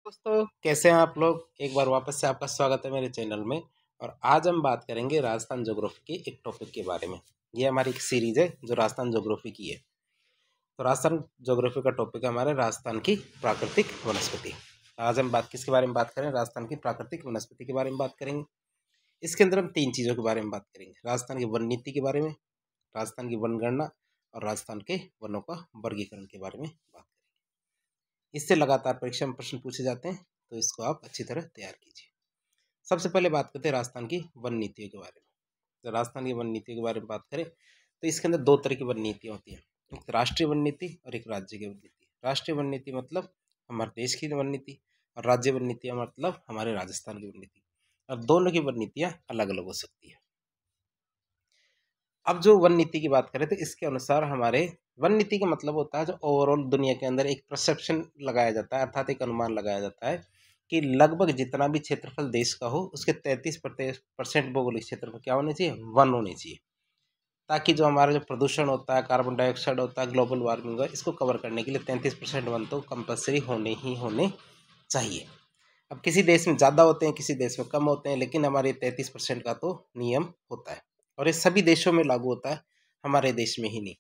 दोस्तों, कैसे हैं आप लोग। एक बार वापस से आपका स्वागत है मेरे चैनल में। और आज हम बात करेंगे राजस्थान ज्योग्राफी के एक टॉपिक के बारे में। ये हमारी एक सीरीज है जो राजस्थान ज्योग्राफी की है। तो राजस्थान ज्योग्राफी का टॉपिक है हमारे राजस्थान की प्राकृतिक वनस्पति। आज हम किसके बारे में बात करें, राजस्थान की प्राकृतिक वनस्पति के बारे में बात करेंगे। इसके अंदर हम 3 चीज़ों के बारे में बात करेंगे। राजस्थान की वन नीति के बारे में, राजस्थान की वनगणना और राजस्थान के वनों का वर्गीकरण के बारे में बात करेंगे। इससे लगातार परीक्षा में प्रश्न पूछे जाते हैं, तो इसको आप अच्छी तरह तैयार कीजिए। सबसे पहले बात करते हैं राजस्थान की वन नीतियों के बारे में। तो राजस्थान की वन नीतियों के बारे में बात करें तो इसके अंदर 2 तरह की वन नीतियाँ होती हैं, एक राष्ट्रीय वन नीति और एक राज्य की वन नीति। राष्ट्रीय वन नीति मतलब हमारे देश की वन नीति, और राज्य वन नीतियाँ मतलब हमारे राजस्थान की वन नीति। और दोनों की वन नीतियाँ अलग अलग हो सकती है। अब जो वन नीति की बात करें तो इसके अनुसार हमारे वन नीति का मतलब होता है जो ओवरऑल दुनिया के अंदर एक परसेप्शन लगाया जाता है, अर्थात एक अनुमान लगाया जाता है कि लगभग जितना भी क्षेत्रफल देश का हो उसके 33% भौगोलिक क्षेत्रफल क्या होने चाहिए, वन होने चाहिए, ताकि जो हमारा जो प्रदूषण होता है, कार्बन डाइऑक्साइड होता है, ग्लोबल वार्मिंग है, इसको कवर करने के लिए 33% वन तो कंपलसरी होने चाहिए। अब किसी देश में ज़्यादा होते हैं, किसी देश में कम होते हैं, लेकिन हमारे 33% का तो नियम होता है और ये सभी देशों में लागू होता है, हमारे देश में ही नहीं।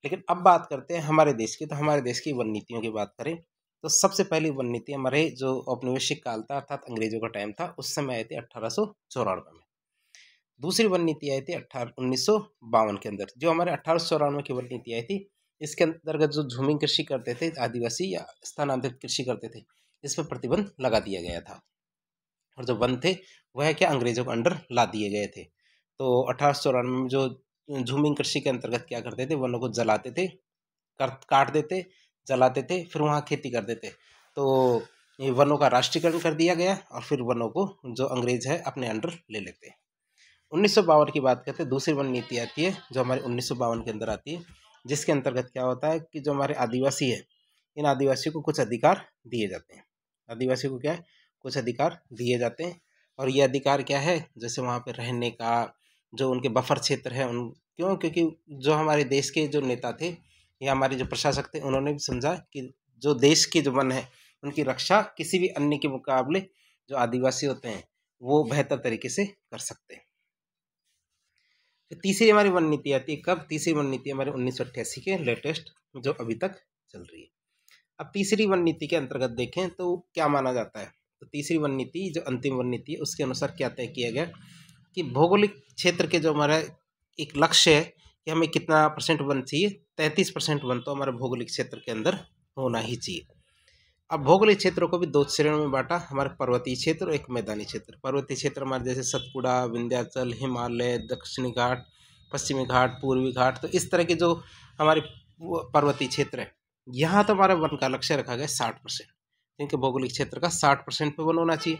लेकिन अब बात करते हैं हमारे देश की। तो हमारे देश की वन नीतियों की बात करें तो सबसे पहली वन नीति हमारे जो औपनिवेशिक काल था, अर्थात अंग्रेजों का टाइम था, उस समय आई थी 1894 में। दूसरी वन नीति आई थी 1952 के अंदर। जो हमारे 1894 की वन नीति आई थी, इसके अंतर्गत जो झूमिंग कृषि करते थे आदिवासी या स्थानांतरित कृषि करते थे, इस पर प्रतिबंध लगा दिया गया था। और जो वन थे वह क्या अंग्रेजों के अंडर ला दिए गए थे। तो 1894 में जो झूमिंग कृषि के अंतर्गत क्या करते थे, वनों को जलाते थे, काट देते, जलाते थे, फिर वहाँ खेती करते थे। तो ये वनों का राष्ट्रीयकरण कर दिया गया और फिर वनों को जो अंग्रेज है अपने अंडर ले लेते हैं। 1952 की बात करते हैं, दूसरी वन नीति आती है जो हमारे 1952 के अंदर आती है, जिसके अंतर्गत क्या होता है कि जो हमारे आदिवासी है, इन आदिवासियों को कुछ अधिकार दिए जाते हैं। आदिवासियों को क्या है, कुछ अधिकार दिए जाते हैं। और ये अधिकार क्या है, जैसे वहाँ पे रहने का, जो उनके बफर क्षेत्र है उन क्योंकि जो हमारे देश के जो नेता थे या हमारे जो प्रशासक थे, उन्होंने भी समझा कि जो देश के जो वन है उनकी रक्षा किसी भी अन्य के मुकाबले जो आदिवासी होते हैं वो बेहतर तरीके से कर सकते हैं। तीसरी हमारी वन नीति आती है कब, तीसरी वन नीति हमारे 1988 के लेटेस्ट जो अभी तक चल रही है। अब तीसरी वन नीति के अंतर्गत देखें तो क्या माना जाता है, तो तीसरी वन नीति जो अंतिम वन नीति है उसके अनुसार क्या तय किया गया कि भौगोलिक क्षेत्र के जो हमारा एक लक्ष्य है कि हमें कितना % वन चाहिए, 33% वन तो हमारे भौगोलिक क्षेत्र के अंदर होना ही चाहिए। अब भौगोलिक क्षेत्रों को भी 2 श्रेणियों में बांटा, हमारे पर्वतीय क्षेत्र और एक मैदानी क्षेत्र। पर्वतीय क्षेत्र हमारे जैसे सतपुड़ा, विंध्याचल, हिमालय, दक्षिणी घाट, पश्चिमी घाट, पूर्वी घाट, तो इस तरह के जो हमारे पर्वतीय क्षेत्र है, यहाँ तो हमारा वन का लक्ष्य रखा गया 60%, क्योंकि भौगोलिक क्षेत्र का 60% पे वन होना चाहिए।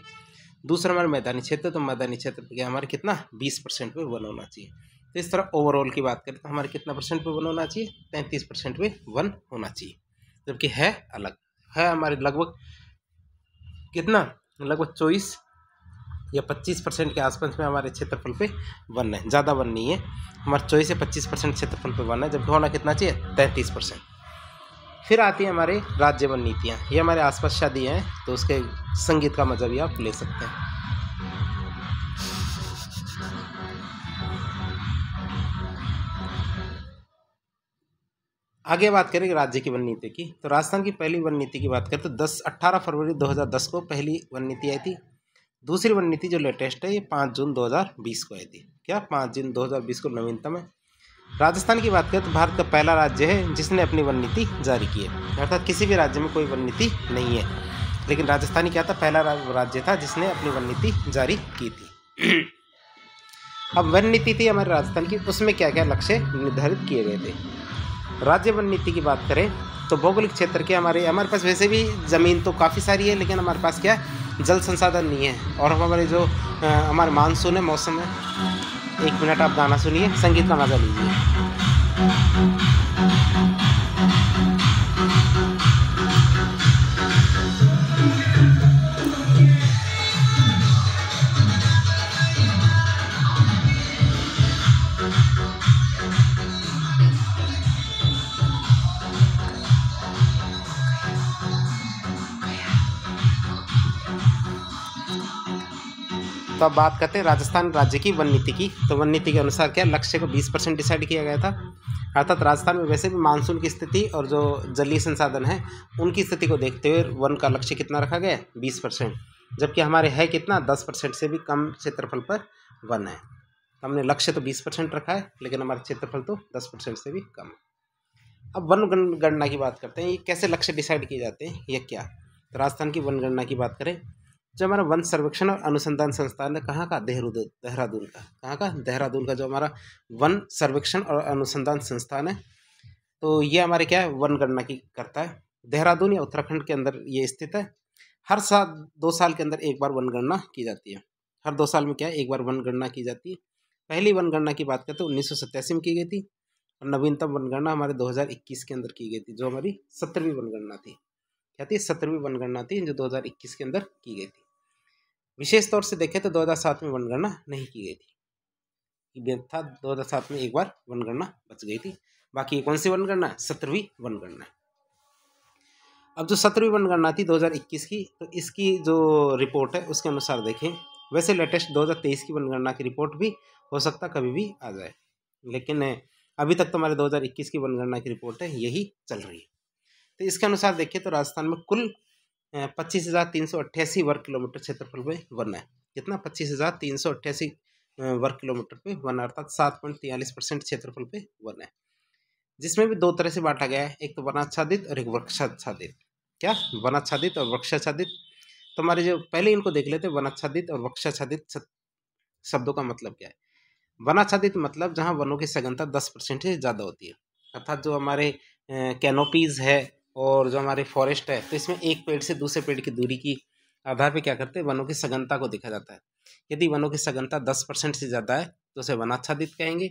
दूसरा हमारा मैदानी क्षेत्र, तो मैदानी क्षेत्र पे क्या हमारे कितना 20% पे वन होना चाहिए। तो इस तरह ओवरऑल की बात करें तो हमारे कितना % पे वन होना चाहिए, 33% पे वन होना चाहिए, जबकि है अलग है हमारे लगभग कितना, लगभग 24 या 25% के आसपास में हमारे क्षेत्रफल पे वन है, ज़्यादा वन नहीं है। हमारे 24 से 25% क्षेत्रफल पे वन है, जबकि होना कितना चाहिए 33%। फिर आती है हमारे राज्य वन नीतियाँ। ये हमारे आसपास शादी हैं तो उसके संगीत का मजा भी आप ले सकते हैं। आगे बात करेंगे राज्य की वन नीति की। तो राजस्थान की पहली वन नीति की बात करें तो 18 फरवरी 2010 को पहली वन नीति आई थी। दूसरी वन नीति जो लेटेस्ट है ये 5 जून 2020 को आई थी। क्या 5 जून 2020 को नवीनतम है। राजस्थान की बात करें तो भारत का पहला राज्य है जिसने अपनी वन नीति जारी की है, अर्थात किसी भी राज्य में कोई वन नीति नहीं है, लेकिन राजस्थान क्या था, पहला राज्य था जिसने अपनी वन नीति जारी की थी। अब वन नीति थी हमारे राजस्थान की, उसमें क्या क्या लक्ष्य निर्धारित किए गए थे। राज्य वन नीति की बात करें तो भौगोलिक क्षेत्र के हमारे पास वैसे भी ज़मीन तो काफ़ी सारी है, लेकिन हमारे पास क्या जल संसाधन नहीं है, और हमारे जो हमारे मानसून है, मौसम है। 1 मिनट आप गाना सुनिए, संगीत का मजा लीजिए। तो अब बात करते हैं राजस्थान राज्य की वन नीति की। तो वन नीति के अनुसार क्या लक्ष्य को 20% डिसाइड किया गया था। अर्थात राजस्थान में वैसे भी मानसून की स्थिति और जो जलीय संसाधन है उनकी स्थिति को देखते हुए वन का लक्ष्य कितना रखा गया है 20%, जबकि हमारे है कितना 10% से भी कम क्षेत्रफल पर वन है। तो हमने लक्ष्य तो 20% रखा है लेकिन हमारा क्षेत्रफल तो 10% से भी कम है। अब वन गणना की बात करते हैं, ये कैसे लक्ष्य डिसाइड किए जाते हैं, ये क्या। तो राजस्थान की वन गणना की बात करें, जो हमारा वन सर्वेक्षण और अनुसंधान संस्थान है कहाँ का, देहरादून का। कहाँ का, देहरादून का जो हमारा वन सर्वेक्षण और अनुसंधान संस्थान है, तो ये हमारे क्या है वन गणना की करता है। देहरादून या उत्तराखंड के अंदर ये स्थित है। हर साल 2 साल के अंदर एक बार वन गणना की जाती है। हर 2 साल में क्या है एक बार वन गणना की जाती है। पहली वन गणना की बात करते तो 1987 में की गई थी और नवीनतम जनगणना हमारे 2021 के अंदर की गई थी, जो हमारी 17वीं जनगणना थी। क्या थी, 17वीं जनगणना थी जो 2021 के अंदर की गई थी। विशेष तौर से देखें तो 2007 में जनगणना नहीं की गई थी, था 2007 में एक बार जनगणना बच गई थी। बाकी कौन सी जनगणना है, 17वीं जनगणना। अब जो 17वीं जनगणना थी 2021 की, तो इसकी जो रिपोर्ट है उसके अनुसार देखें, वैसे लेटेस्ट 2023 की जनगणना की रिपोर्ट भी हो सकता कभी भी आ जाए, लेकिन अभी तक तो हमारे 2021 की जनगणना की रिपोर्ट है यही चल रही है। तो इसके अनुसार देखिए तो राजस्थान में कुल 25,388 वर्ग किलोमीटर क्षेत्रफल में वन है। कितना, 25,388 वर्ग किलोमीटर पे वन, अर्थात 7.43% क्षेत्रफल पे वन है, जिसमें भी 2 तरह से बांटा गया है, एक तो वनाच्छादित और एक वृक्षाच्छादित। क्या, वनाच्छादित और वृक्षाच्छादित। तो हमारे जो पहले इनको देख लेते हैं, वनाच्छादित और वृक्षाच्छादित शब्दों का मतलब क्या है। वनाच्छादित मतलब जहाँ वनों की सघनता 10% से ज़्यादा होती है, अर्थात जो हमारे कैनोपीज है और जो हमारे फॉरेस्ट है, तो इसमें एक पेड़ से दूसरे पेड़ की दूरी की आधार पे क्या करते हैं, वनों की सघनता को देखा जाता है। यदि वनों की सघनता 10% से ज़्यादा है तो उसे वनाच्छादित कहेंगे,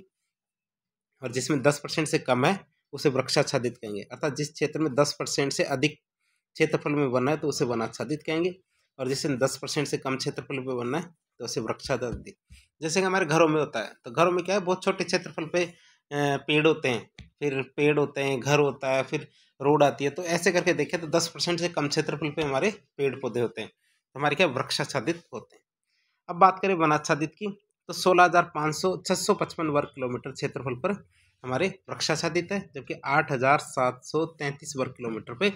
और जिसमें 10% से कम है उसे वृक्षाच्छादित कहेंगे। अर्थात जिस क्षेत्र में 10% से अधिक क्षेत्रफल में वन है तो उसे वनाच्छादित कहेंगे, और जिसमें 10% से कम क्षेत्रफल में वन है तो उसे वृक्षाच्छादित। जैसे कि हमारे घरों में होता है, तो घरों में क्या है, बहुत छोटे क्षेत्रफल पे पेड़ होते हैं, फिर पेड़ होते हैं, घर होता है, फिर रोड आती है, तो ऐसे करके देखें तो 10% से कम क्षेत्रफल पे हमारे पेड़ पौधे होते हैं, तो हमारे क्या वृक्षाच्छादित होते हैं। अब बात करें वनाच्छादित की, तो 16,655 वर्ग किलोमीटर क्षेत्रफल पर हमारे वृक्षाच्छादित है, जबकि 8,733 वर्ग किलोमीटर पे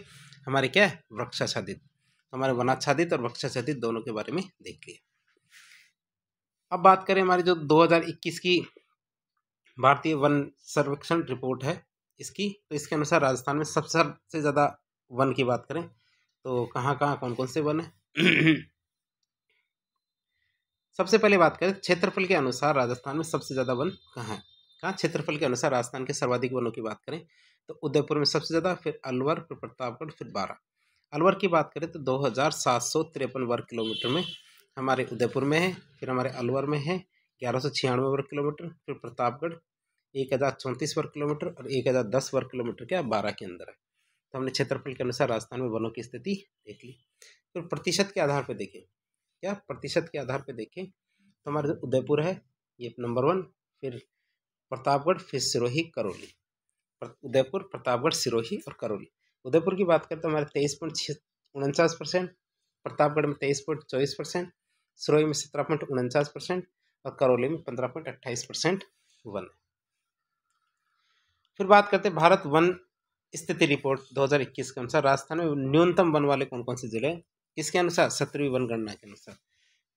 हमारे क्या है वृक्षाच्छादित। तो हमारे वनाच्छादित और वृक्षाच्छादित दोनों के बारे में देख लिया। अब बात करें हमारी जो 2021 की भारतीय वन सर्वेक्षण रिपोर्ट है इसकी, तो इसके अनुसार राजस्थान में सबसे ज़्यादा वन की बात करें तो कहाँ कहाँ कौन कौन से वन है। सबसे पहले बात करें क्षेत्रफल के अनुसार राजस्थान में सबसे ज़्यादा वन कहाँ है। कहाँ, क्षेत्रफल के अनुसार राजस्थान के सर्वाधिक वनों की बात करें तो उदयपुर में सबसे ज़्यादा, फिर अलवर, फिर प्रतापगढ़, फिर बारां। अलवर की बात करें तो 2,753 वर्ग किलोमीटर में हमारे उदयपुर में है, फिर हमारे अलवर में है 1196 वर्ग किलोमीटर, फिर प्रतापगढ़ 1,034 वर्ग किलोमीटर और 1,010 वर्ग किलोमीटर क्या बारां के अंदर है। तो हमने क्षेत्रफल के अनुसार राजस्थान में वनों की स्थिति देख ली। फिर प्रतिशत के आधार पर देखें, क्या प्रतिशत के आधार पर देखें तो हमारे जो उदयपुर है ये नंबर 1, फिर प्रतापगढ़, फिर सिरोही, करौली। उदयपुर, प्रतापगढ़, सिरोही और करौली। उदयपुर की बात करें तो हमारे 23.49%, प्रतापगढ़ में 23.24%, सिरोही में 17.49% और करौली में 15.28% वन है। फिर बात करते हैं भारत वन स्थिति रिपोर्ट 2021 के अनुसार राजस्थान में न्यूनतम वन वाले कौन कौन से जिले हैं। इसके अनुसार 17वीं जनगणना के अनुसार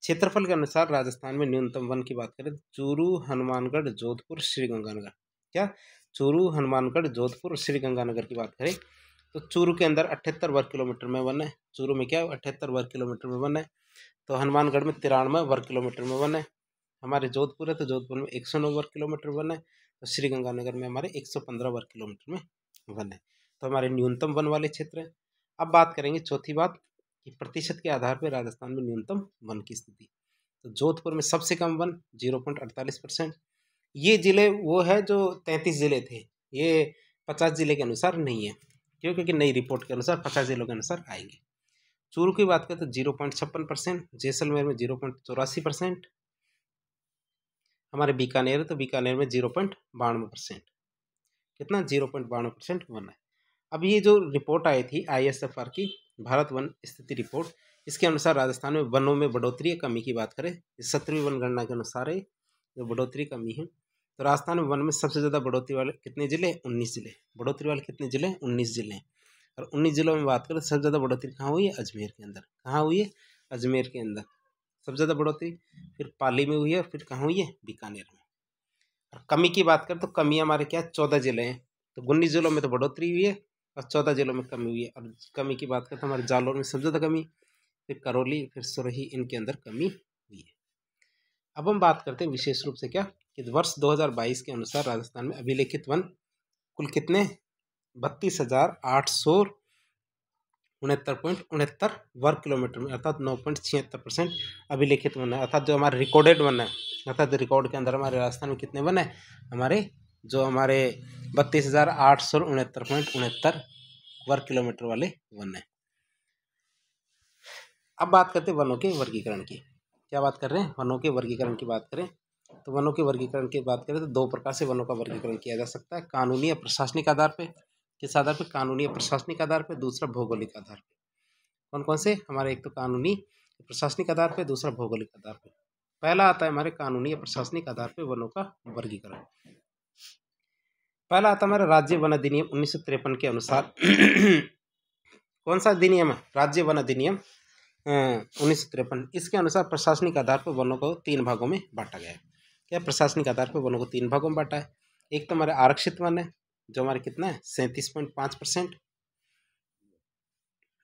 क्षेत्रफल के अनुसार राजस्थान में न्यूनतम वन की बात करें, चूरू, हनुमानगढ़, जोधपुर, श्रीगंगानगर। क्या, चूरू, हनुमानगढ़, जोधपुर, श्रीगंगानगर की बात करें तो चूरू के अंदर 78 वर्ग किलोमीटर में वन है। चूरू में क्या है 78 वर्ग किलोमीटर में वन है। तो हनुमानगढ़ में 93 वर्ग किलोमीटर में वन है। हमारे जोधपुर है तो जोधपुर में 109 वर्ग किलोमीटर वन है। तो श्रीगंगानगर में हमारे 115 वर्ग किलोमीटर में वन है। तो हमारे न्यूनतम वन वाले क्षेत्र हैं। अब बात करेंगे चौथी बात कि प्रतिशत के आधार पर राजस्थान में न्यूनतम वन की स्थिति। तो जोधपुर में सबसे कम वन 0.48%। ये जिले वो है जो 33 जिले थे, ये 50 जिले के अनुसार नहीं है, क्योंकि नई रिपोर्ट के अनुसार 50 जिलों के अनुसार आएंगे। चूरू की बात करें तो 0.56%, जैसलमेर में 0.84%, हमारे बीकानेर है तो बीकानेर में 0.92%। कितना, 0.92% वन है। अब ये जो रिपोर्ट आई थी ISFR की भारत वन स्थिति रिपोर्ट, इसके अनुसार राजस्थान में वनों में बढ़ोतरी या कमी की बात करें, 17वीं वन गणना के अनुसार है जो बढ़ोतरी कमी है। तो राजस्थान में वन में सबसे ज़्यादा बढ़ोतरी वाले कितने जिले? 19 जिले। बढ़ोतरी वाले कितने जिले? 19 जिले। और 19 जिलों में बात करें सबसे ज़्यादा बढ़ोतरी कहाँ हुई है? अजमेर के अंदर। कहाँ हुई है? अजमेर के अंदर सबसे ज़्यादा बढ़ोतरी। फिर पाली में हुई है और फिर कहाँ हुई है? बीकानेर में। और कमी की बात करें तो कमी हमारे क्या 14 जिले हैं। तो 19 जिलों में तो बढ़ोतरी हुई है और 14 जिलों में कमी हुई है। और कमी की बात करें तो हमारे जालौर में सबसे ज़्यादा कमी, फिर करौली, फिर सुरही, इनके अंदर कमी हुई है। अब हम बात करते हैं विशेष रूप से क्या कि वर्ष 2022 के अनुसार राजस्थान में अभिलेखित वन कुल कितने? 32,869.69 वर्ग किलोमीटर में, अर्थात 9.76% अभिलेखित वन है। अर्थात जो हमारे रिकॉर्डेड वन है, अर्थात रिकॉर्ड के अंदर हमारे राजस्थान में कितने वन है? हमारे 32,869.69 वर्ग किलोमीटर वाले वन है। अब बात करते हैं वनों के वर्गीकरण की। क्या बात कर रहे हैं? वनों के वर्गीकरण की बात करें तो वनों के वर्गीकरण की बात करें तो दो प्रकार से वनों का वर्गीकरण किया जा सकता है, कानूनी या प्रशासनिक आधार पे। किस आधार पे? कानूनी या प्रशासनिक आधार पे। दूसरा भौगोलिक आधार पे। कौन कौन से? हमारे एक तो कानूनी प्रशासनिक आधार पे, दूसरा भौगोलिक आधार पे। पहला आता है हमारे कानूनी या प्रशासनिक आधार पे वनों का वर्गीकरण। पहला आता है हमारे राज्य वन अधिनियम 1953 के अनुसार कौन सा अधिनियम है? राज्य वन अधिनियम 1953। इसके अनुसार प्रशासनिक आधार पर वनों को 3 भागों में बांटा गया है। क्या? प्रशासनिक आधार पर वनों को 3 भागों में बांटा है। एक तो हमारे आरक्षित वन है जो हमारे कितना है? 37.5%।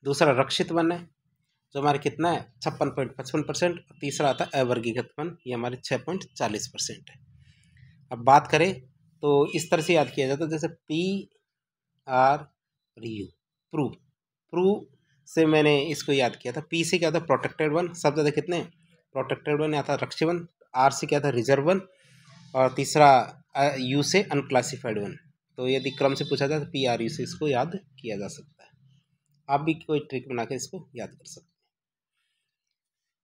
दूसरा रक्षित वन है जो हमारे कितना है? 56.55%। तीसरा आता है अवर्गीकृत वन, ये हमारे 6.40% है। अब बात करें तो इस तरह से याद किया जाता है जैसे PRU, प्रू प्रू से मैंने इसको याद किया था। P से क्या था? प्रोटेक्टेड वन, सबसे ज़्यादा कितने? प्रोटेक्टेड वन आता है रक्षित वन। R से क्या था? Reserve one. और तीसरा U से अनक्लासिफाइड वन। तो यदि क्रम से पूछा जाए तो PRU से इसको याद किया जा सकता है। आप भी कोई ट्रिक बना के इसको याद कर सकते हैं।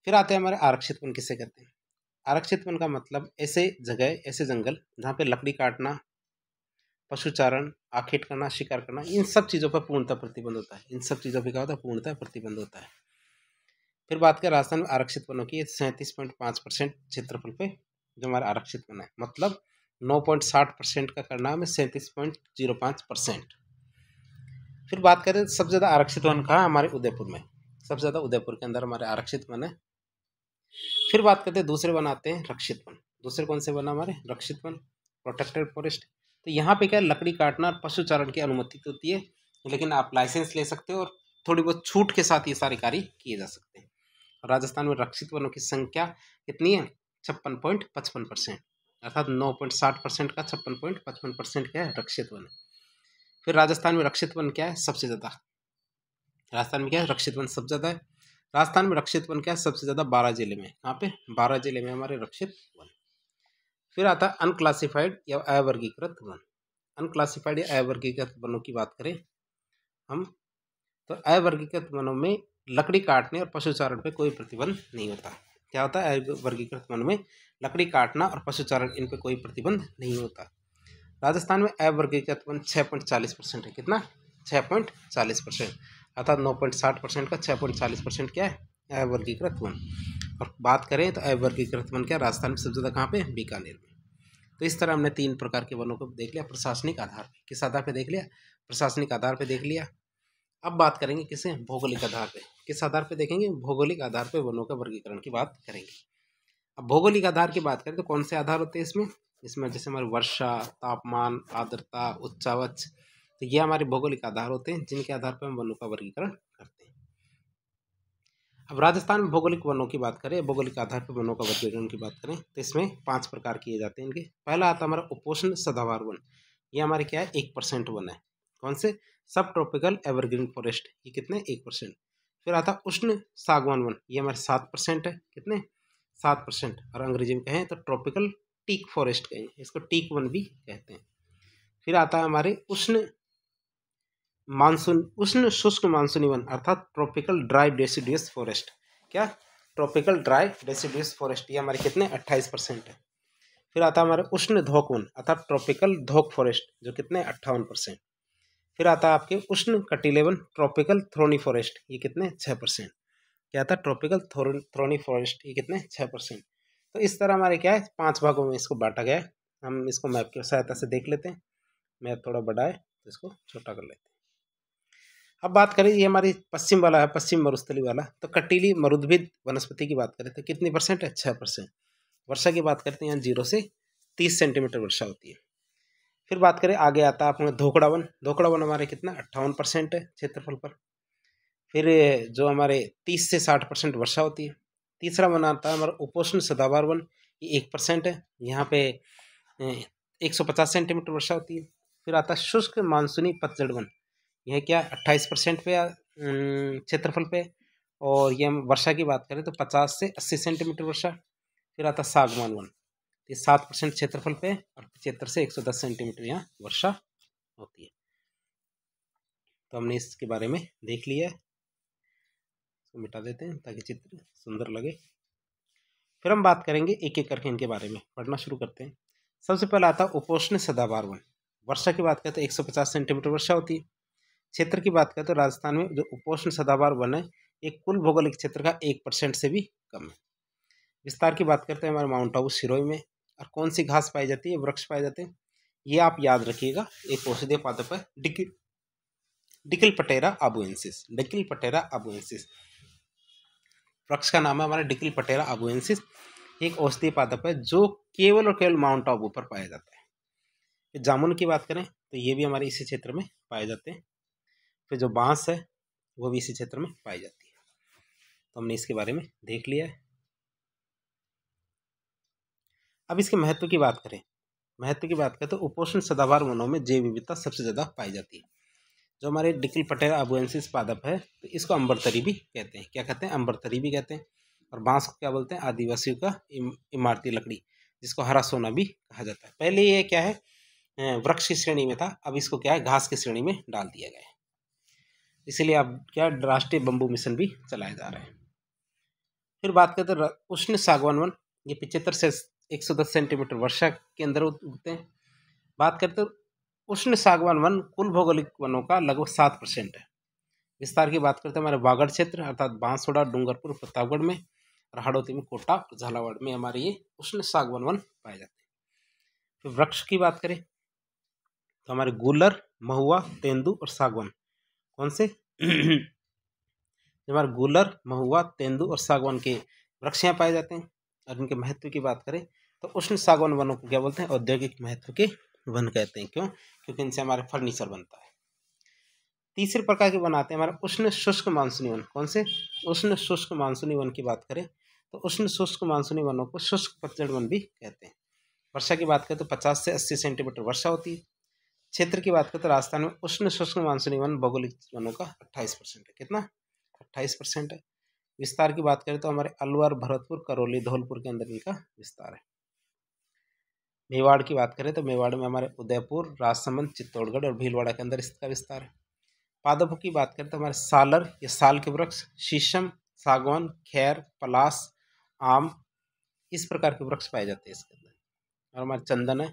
फिर आते हैं हमारे आरक्षित वन किसे कहते हैं? आरक्षित वन का मतलब ऐसे जगह, ऐसे जंगल जहाँ पे लकड़ी काटना, पशुचारण, आखेट करना, शिकार करना, इन सब चीज़ों पर पूर्णतः प्रतिबंध होता है। इन सब चीज़ों पर क्या होता है? पूर्णतः प्रतिबंध होता है। फिर बात करें राजस्थान में आरक्षित वनों की 37.5% क्षेत्रफल पे जो हमारा आरक्षित वन है, मतलब 9.60% का करना में 37.05%। फिर बात करें सबसे ज़्यादा आरक्षित वन कहाँ? हमारे उदयपुर में। सबसे ज़्यादा उदयपुर के अंदर हमारे आरक्षित वन है। फिर बात करते हैं दूसरे वन आते हैं रक्षित वन। दूसरे कौन से वन हमारे? रक्षित वन, प्रोटेक्टेड फॉरेस्ट। तो यहाँ पे क्या लकड़ी काटना और पशुचारण की अनुमति होती है, लेकिन आप लाइसेंस ले सकते हो और थोड़ी बहुत छूट के साथ ये सारे कार्य किए जा सकते हैं। राजस्थान में रक्षित वनों की संख्या कितनी है? 56.55%, अर्थात 9.60% का 56.55% क्या है? रक्षित वन है। फिर राजस्थान में रक्षित वन क्या है? सबसे ज़्यादा। राजस्थान में क्या है? रक्षित वन सबसे ज़्यादा है। राजस्थान में रक्षित वन क्या है? सबसे ज़्यादा 12 जिले में। कहाँ पे? 12 जिले में हमारे रक्षित वन। फिर आता है अनक्लासिफाइड या अवर्गीकृत वन। अनक्लासिफाइड या अवर्गीकृत वनों की बात करें हम तो अवर्गीकृत वनों में लकड़ी काटने और पशुचारण पे कोई प्रतिबंध नहीं होता। क्या होता है? अवर्गीकृत वन में लकड़ी काटना और पशुचारण इन पे कोई प्रतिबंध नहीं होता। राजस्थान में अवर्गीकृत वन 6.40% है। कितना? 6.40%, अर्थात 9.60% का 6.40% क्या है? अवर्गीकृत वन। और बात करें तो अवर्गीकृत वन क्या राजस्थान में सबसे ज़्यादा कहाँ पे? बीकानेर में। तो इस तरह हमने 3 प्रकार के वनों को देख लिया प्रशासनिक आधार पे। किस आधार पे देख लिया? प्रशासनिक आधार पे देख लिया। अब बात करेंगे किसे? भौगोलिक आधार पे। किस आधार पे देखेंगे? भौगोलिक आधार पे वनों का वर्गीकरण की बात करेंगे। अब भौगोलिक आधार की बात करें तो कौन से आधार होते हैं इसमें? जैसे हमारे वर्षा, तापमान, आर्द्रता, उच्चावच, तो ये हमारे भौगोलिक आधार होते हैं जिनके आधार पर हम वनों का वर्गीकरण करते हैं। अब राजस्थान में भौगोलिक वनों की बात करें, भौगोलिक आधार पर वनों का वर्गीकरण की बात करें तो इसमें 5 प्रकार किए जाते हैं इनके। पहला आता है हमारा उपोष्ण सदाबहार वन। ये हमारे क्या है? 1% वन है। कौन से? सब ट्रॉपिकल एवरग्रीन फॉरेस्ट। ये कितने? 1%। फिर आता है उष्ण सागवान वन। ये हमारे 7% है। कितने? 7%। और अंग्रेजी में कहें तो ट्रॉपिकल टीक फॉरेस्ट कहें, इसको टीक वन भी कहते हैं। फिर आता है हमारे उष्ण शुष्क मानसूनी वन, अर्थात ट्रॉपिकल ड्राई डेसिडुअस फॉरेस्ट। क्या? Tropical dry deciduous forest. ये हमारे कितने? 28% है। फिर आता है हमारे उष्ण धोक वन, अर्थात ट्रॉपिकल धोक फॉरेस्ट, जो कितने? 58%। फिर आता है आपके उष्ण कटिले वन, ट्रॉपिकल थ्रोनी फॉरेस्ट। ये कितने? 6%। क्या था, ट्रॉपिकल थ्रोनी फॉरेस्ट, ये कितने 6%। तो इस तरह हमारे क्या है 5 भागों में इसको बांटा गया है। हम इसको मैप की सहायता से देख लेते हैं। मैप थोड़ा बड़ा है तो इसको छोटा कर लेते हैं। अब बात करें, ये हमारी पश्चिम वाला है, पश्चिम मरुस्थली वाला, तो कटीली मरुद्भिद वनस्पति की बात करें तो कितनी परसेंट है, 6%। वर्षा की बात करते हैं यहाँ 0 से 30 सेंटीमीटर वर्षा होती है। फिर बात करें आगे आता है अपना धोकड़ा वन। धोकड़ा वन हमारे कितना 58% है क्षेत्रफल पर। फिर जो हमारे 30 से 60% वर्षा होती है। तीसरा वन आता है हमारा उपोष्ण सदाबहार वन, ये 1% है, यहाँ पे 150 सेंटीमीटर वर्षा होती है। फिर आता है शुष्क मानसूनी पतझड़ वन, यह क्या 28% पे क्षेत्रफल पे, और ये हम वर्षा की बात करें तो 50 से 80 सेंटीमीटर वर्षा। फिर आता सागवान वन, ये 7% क्षेत्रफल पे और 75 से 110 सेंटीमीटर यहाँ वर्षा होती है। तो हमने इसके बारे में देख लिया है, इसको मिटा देते हैं ताकि चित्र सुंदर लगे। फिर हम बात करेंगे एक एक करके इनके बारे में, पढ़ना शुरू करते हैं। सबसे पहले आता है उपोष्ण सदाबहार वन। वर्षा की बात करें तो 150 सेंटीमीटर वर्षा होती है। क्षेत्र की बात करें तो राजस्थान में जो उपोष्ण सदाबहार वन है ये कुल भौगोलिक क्षेत्र का 1% से भी कम है। विस्तार की बात करते हैं हमारे माउंट आबू सिरोही में। और कौन सी घास पाई जाती है, वृक्ष पाए जाते हैं, ये आप याद रखिएगा, एक औषधीय पादप है डिकिलपटेरा आबुएंसिस। डिकिलपटेरा आबुएंसिस वृक्ष का नाम है हमारा डिकिलपटेरा आबुएंसिस। एक औषधीय पादप है जो केवल और केवल माउंट आबू पर पाया जाता है। जामुन की बात करें तो ये भी हमारे इसी क्षेत्र में पाए जाते हैं। फिर जो बांस है वो भी इसी क्षेत्र में पाई जाती है। तो हमने इसके बारे में देख लिया है। अब इसके महत्व की बात करें, महत्व की बात करें तो उपोष्ण सदाबहार वनों में जैव विविधता सबसे ज़्यादा पाई जाती है। जो हमारे डिकिलपटेरा आबुएंसिस पादप है तो इसको अंबरतरी भी कहते हैं। क्या कहते हैं, अंबरतरी भी कहते हैं। और बांस को क्या बोलते हैं, आदिवासियों का इमारती लकड़ी, जिसको हरा सोना भी कहा जाता है। पहले ये क्या है वृक्ष की श्रेणी में था, अब इसको क्या है घास की श्रेणी में डाल दिया गया है। इसीलिए अब क्या राष्ट्रीय बंबू मिशन भी चलाया जा रहा है। फिर बात करते हैं उष्ण सागवान वन, ये 75 से 110 सेंटीमीटर वर्षा के अंदर उगते हैं। बात करते हैं उष्ण सागवान वन कुल भौगोलिक वनों का लगभग 7% है। विस्तार की बात करते हैं हमारे बागड़ क्षेत्र अर्थात बांसवाड़ा, डूंगरपुर, प्रतापगढ़ में, और हाड़ौती में, कोटा और झालावाड़ में हमारे ये उष्ण सागवान वन पाए जाते हैं। फिर वृक्ष की बात करें तो हमारे गूलर, महुआ, तेंदू और सागवान, कौन से हमारे गूलर, महुआ, तेंदू और सागवान के वृक्ष यहाँ पाए जाते हैं। और इनके महत्व की बात करें तो उष्ण सागवान वनों को क्या बोलते हैं, औद्योगिक महत्व के वन कहते हैं। क्यों, क्योंकि इनसे हमारे फर्नीचर बनता है। तीसरे प्रकार के वन आते हैं हमारे उष्ण शुष्क मानसूनी वन। कौन से, उष्ण शुष्क मानसूनी वन की बात करें तो उष्ण शुष्क मानसूनी वनों को शुष्क पतझड़ वन भी कहते हैं। वर्षा की बात करें तो 50 से 80 सेंटीमीटर वर्षा होती है। क्षेत्र की बात करें तो राजस्थान में उष्ण शुष्क मानसूनी वन भौगोलिक वनों का 28% है। कितना, 28% है। विस्तार की बात करें तो हमारे अलवर, भरतपुर, करौली, धौलपुर के अंदर इनका विस्तार है। मेवाड़ की बात करें तो मेवाड़ में हमारे उदयपुर, राजसमंद, चित्तौड़गढ़ और भीलवाड़ा के अंदर इसका विस्तार है। पादपों की बात करें तो हमारे सालर या साल के वृक्ष, शीशम, सागवान, खैर, पलास, आम, इस प्रकार के वृक्ष पाए जाते हैं इसके अंदर। और हमारे चंदन है।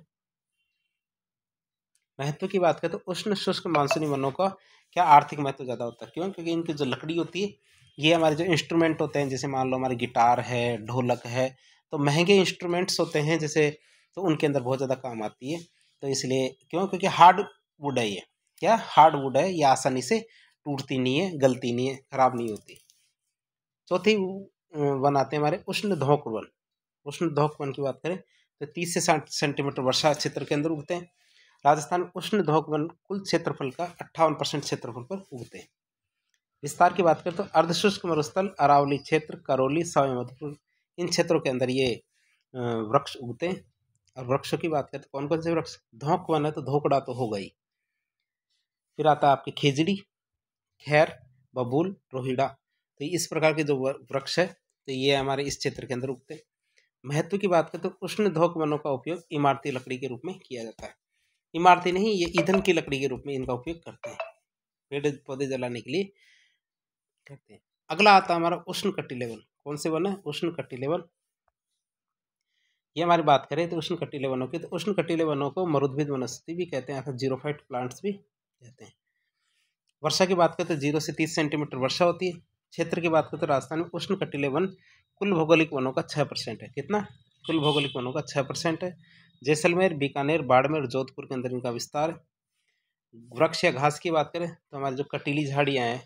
महत्व की बात करें तो उष्ण शुष्क मानसूनी वनों का क्या आर्थिक महत्व ज़्यादा होता है। क्यों, क्योंकि इनकी जो लकड़ी होती है ये हमारे जो इंस्ट्रूमेंट होते हैं, जैसे मान लो हमारे गिटार है, ढोलक है, तो महंगे इंस्ट्रूमेंट्स होते हैं जैसे, तो उनके अंदर बहुत ज़्यादा काम आती है। तो इसलिए क्यों, क्योंकि हार्ड वुड है ये, क्या हार्ड वुड है, ये आसानी से टूटती नहीं है, गलती नहीं है, खराब नहीं होती। चौथी वन आते हैं हमारे उष्ण धोंक वन। उष्ण धोंक वन की बात करें तो 30 से 60 सेंटीमीटर वर्षा क्षेत्र के अंदर उगते हैं। राजस्थान में उष्ण धोंक वन कुल क्षेत्रफल का 58% क्षेत्रफल पर उगते हैं। विस्तार की बात करें तो अर्धशुष्क मरुस्थल, अरावली क्षेत्र, करौली, सवाई माधोपुर, इन क्षेत्रों के अंदर ये वृक्ष उगते हैं। और वृक्षों की बात करें तो कौन कौन से वृक्ष, धोंक वन है तो धोकड़ा तो हो गई। फिर आता है आपकी खेजड़ी, खैर, बबूल, रोहिड़ा, तो इस प्रकार के जो वृक्ष है तो ये हमारे इस क्षेत्र के अंदर उगते हैं। महत्व की बात करें तो उष्ण धोंक वनों का उपयोग इमारती लकड़ी के रूप में किया जाता है। इमारती नहीं, ये ईंधन की लकड़ी के रूप में इनका उपयोग करते हैं, पेड़ पौधे जलाने के लिए करते हैं। अगला आता है हमारा उष्ण कटिले वन। कौन से वन है, उष्ण कटिले वन। ये हमारी बात करें तो उष्ण कटिले वनों की, तो उष्ण कटिले वनों को मरुद्भिद वनस्पति भी कहते हैं अर्थात जीरोफाइट प्लांट्स भी कहते हैं। वर्षा की बात करें तो 0 से 30 सेंटीमीटर वर्षा होती है। क्षेत्र की बात करें तो राजस्थान में उष्ण कटिले वन कुल भौगोलिक वनों का 6% है। कितना? कुल भौगोलिक वनों का 6% है। जैसलमेर, बीकानेर, बाड़मेर, जोधपुर के अंदर इनका विस्तार। वृक्ष या घास की बात करें तो हमारी जो कटीली झाड़ियाँ हैं,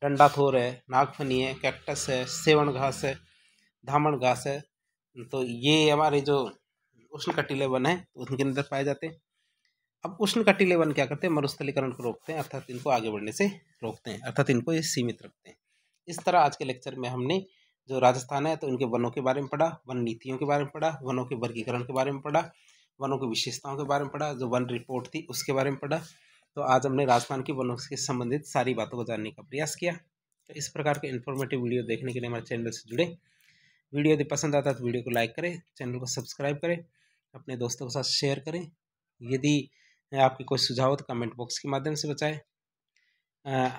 डंडाथोर है, नागफनी है, कैक्टस है, सेवण घास है, धामण घास है, तो ये हमारे जो उष्ण कटिले वन है उनके अंदर पाए जाते हैं। अब उष्ण कटिले वन क्या करते हैं? मरुस्थलीकरण को रोकते हैं, अर्थात इनको आगे बढ़ने से रोकते हैं, अर्थात इनको ये सीमित रखते हैं। इस तरह आज के लेक्चर में हमने जो राजस्थान है तो इनके वनों के बारे में पढ़ा, वन नीतियों के बारे में पढ़ा, वनों के वर्गीकरण के बारे में पढ़ा, वनों की विशेषताओं के बारे में पढ़ा, जो वन रिपोर्ट थी उसके बारे में पढ़ा। तो आज हमने राजस्थान की वनों से संबंधित सारी बातों को जानने का प्रयास किया। तो इस प्रकार के इन्फॉर्मेटिव वीडियो देखने के लिए हमारे चैनल से जुड़े। वीडियो यदि पसंद आता है तो वीडियो को लाइक करें, चैनल को सब्सक्राइब करें, अपने दोस्तों के साथ शेयर करें। यदि आपके कोई सुझाव हो तो कमेंट बॉक्स के माध्यम से बताएं।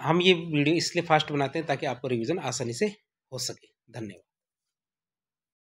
हम ये वीडियो इसलिए फास्ट बनाते हैं ताकि आपको रिवीजन आसानी से हो सके। धन्यवाद।